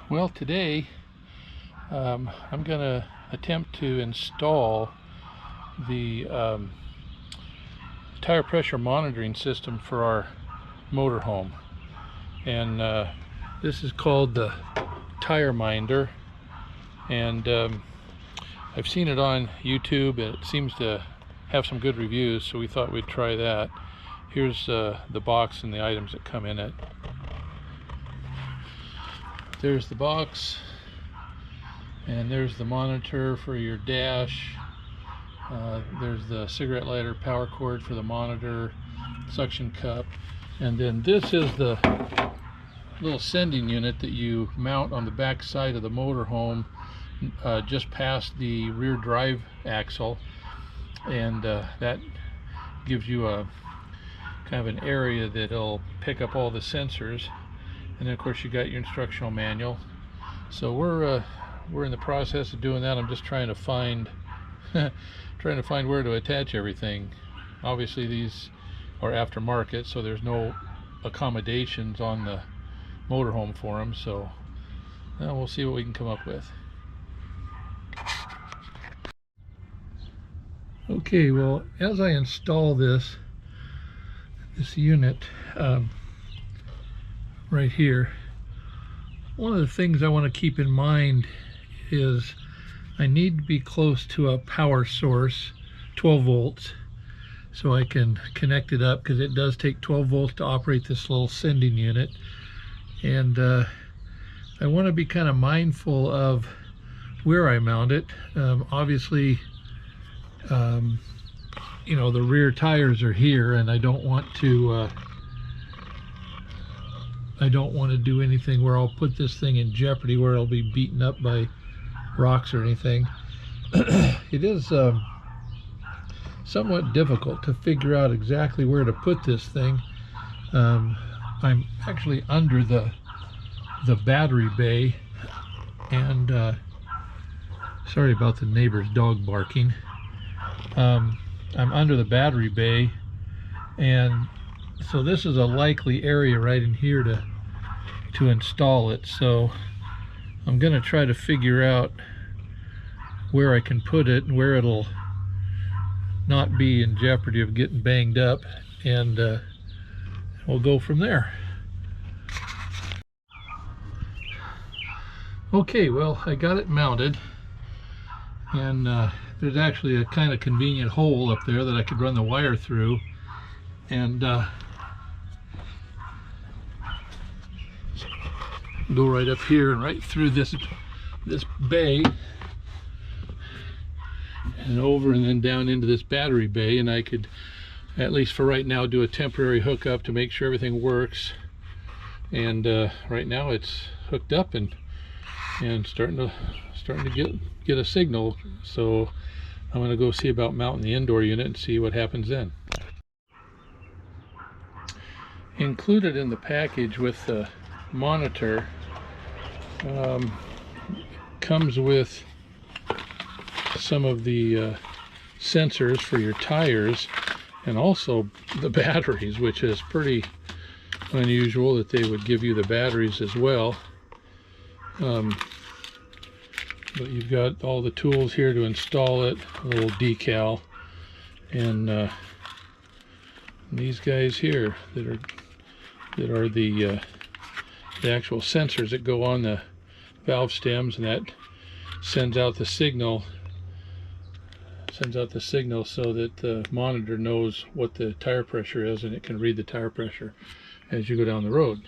Well, today I'm going to attempt to install the tire pressure monitoring system for our motorhome, and this is called the Tire Minder, and I've seen it on YouTube and it seems to have some good reviews, so we thought we'd try that. Here's the box and the items that come in it. There's the box, and there's the monitor for your dash. There's the cigarette lighter power cord for the monitor, suction cup, and then this is the little sending unit that you mount on the back side of the motorhome, just past the rear drive axle, and that gives you a kind of an area that'll pick up all the sensors. And then of course you got your instructional manual. So we're in the process of doing that. I'm just trying to find where to attach everything. Obviously these are aftermarket, so there's no accommodations on the motorhome for them, so we'll see what we can come up with. Okay, well, as I install this unit right here, one of the things I want to keep in mind is I need to be close to a power source, 12 volts, so I can connect it up, because it does take 12 volts to operate this little sending unit. And I want to be kind of mindful of where I mount it. Obviously, you know, the rear tires are here, and I don't want to do anything where I'll put this thing in jeopardy, where it'll be beaten up by rocks or anything. It is somewhat difficult to figure out exactly where to put this thing. I'm actually under the battery bay, and sorry about the neighbor's dog barking. I'm under the battery bay, and so this is a likely area right in here to install it. So I'm going to try to figure out where I can put it and where it'll not be in jeopardy of getting banged up, and we'll go from there. Okay, well, I got it mounted, and there's actually a kind of convenient hole up there that I could run the wire through, and go right up here and right through this bay and over, and then down into this battery bay. And I could, at least for right now, do a temporary hookup to make sure everything works. And right now it's hooked up and starting to get a signal. So I'm going to go see about mounting the indoor unit and see what happens then. Included in the package with the monitor comes with some of the sensors for your tires, and also the batteries, which is pretty unusual that they would give you the batteries as well. But you've got all the tools here to install it, a little decal, and these guys here that are the actual sensors that go on the valve stems, and that sends out the signal so that the monitor knows what the tire pressure is, and it can read the tire pressure as you go down the road.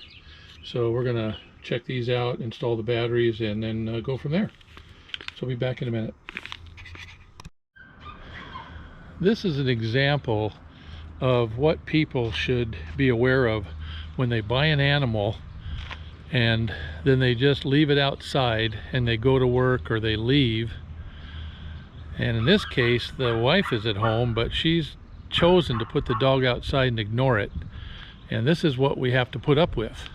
So we're gonna check these out, install the batteries, and then go from there. So I'll be back in a minute. This is an example of what people should be aware of when they buy an animal and then they just leave it outside and they go to work or they leave. And in this case, the wife is at home, but she's chosen to put the dog outside and ignore it. And this is what we have to put up with.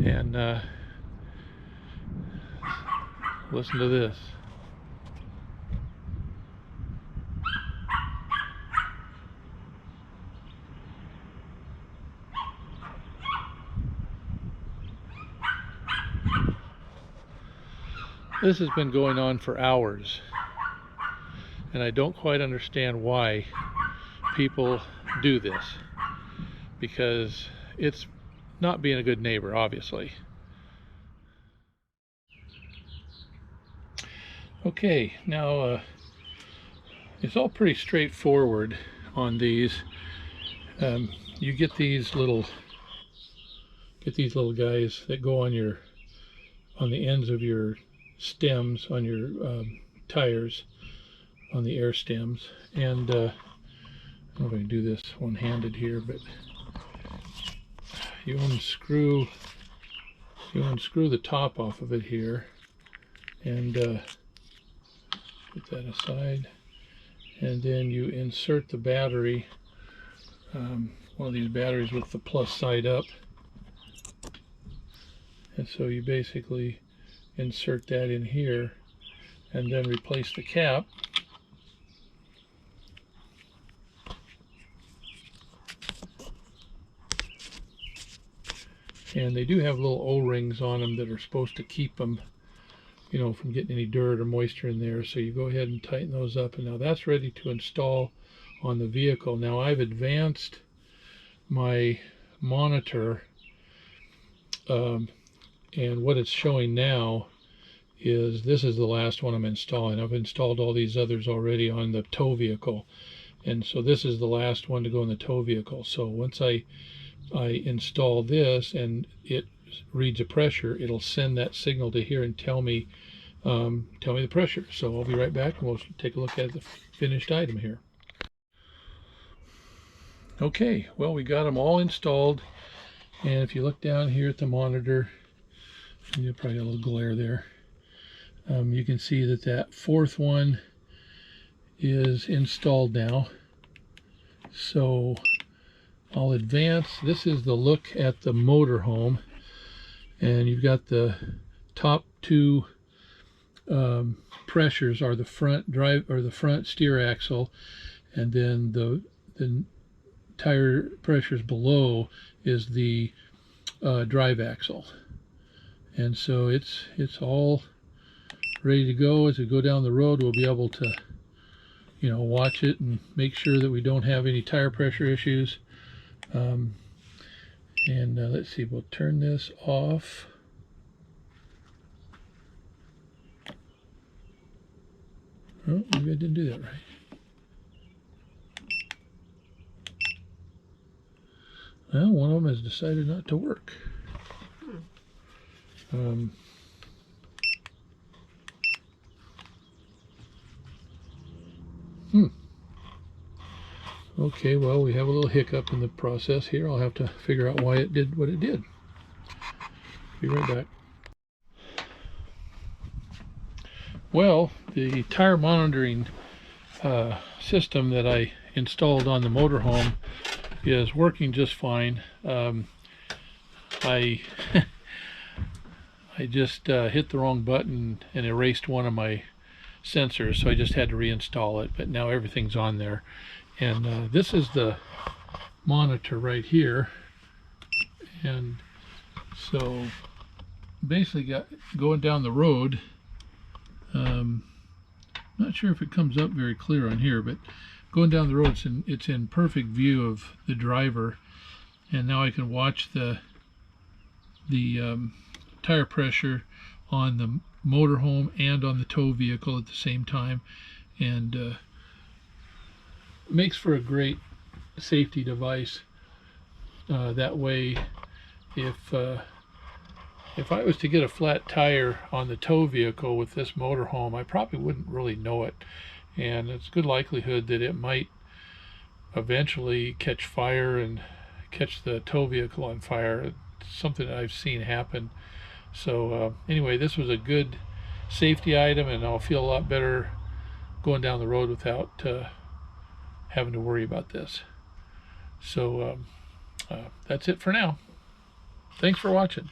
And listen to this. This has been going on for hours, and I don't quite understand why people do this, because it's not being a good neighbor, obviously. Okay, now it's all pretty straightforward on these. You get these little guys that go on the ends of your stems on your tires, on the air stems, and I don't know if I can do this one-handed here, but you unscrew the top off of it here, and put that aside, and then you insert the battery, one of these batteries with the plus side up, and so you basically insert that in here and then replace the cap. And they do have little O-rings on them that are supposed to keep them, you know, from getting any dirt or moisture in there. So you go ahead and tighten those up, and now that's ready to install on the vehicle. Now I've advanced my monitor, and what it's showing now is this is the last one I'm installing. I've installed all these others already on the tow vehicle, and so this is the last one to go in the tow vehicle. So once I install this and it reads a pressure, it'll send that signal to here and tell me the pressure. So I'll be right back, and we'll take a look at the finished item here. Okay, well, we got them all installed, and if you look down here at the monitor, you'll probably get a little glare there. You can see that fourth one is installed now. So I'll advance. This is the look at the motorhome, and you've got the top two pressures are the front drive or the front steer axle, and then the tire pressures below is the drive axle. And so it's all ready to go. As we go down the road, we'll be able to, you know, watch it and make sure that we don't have any tire pressure issues. Let's see, we'll turn this off. Oh, maybe I didn't do that right. Well, one of them has decided not to work. Okay, well, we have a little hiccup in the process here. I'll have to figure out why it did what it did. Be right back. Well, the tire monitoring system that I installed on the motorhome is working just fine. I just hit the wrong button and erased one of my sensors, so I just had to reinstall it, but now everything's on there. And this is the monitor right here, and so basically going down the road, not sure if it comes up very clear on here, but going down the road, it's in perfect view of the driver, and now I can watch the tire pressure on the motorhome and on the tow vehicle at the same time, and makes for a great safety device. That way, if I was to get a flat tire on the tow vehicle with this motorhome, I probably wouldn't really know it, and it's good likelihood that it might eventually catch fire and catch the tow vehicle on fire. It's something that I've seen happen. So anyway, this was a good safety item, and I'll feel a lot better going down the road without having to worry about this. So that's it for now. Thanks for watching.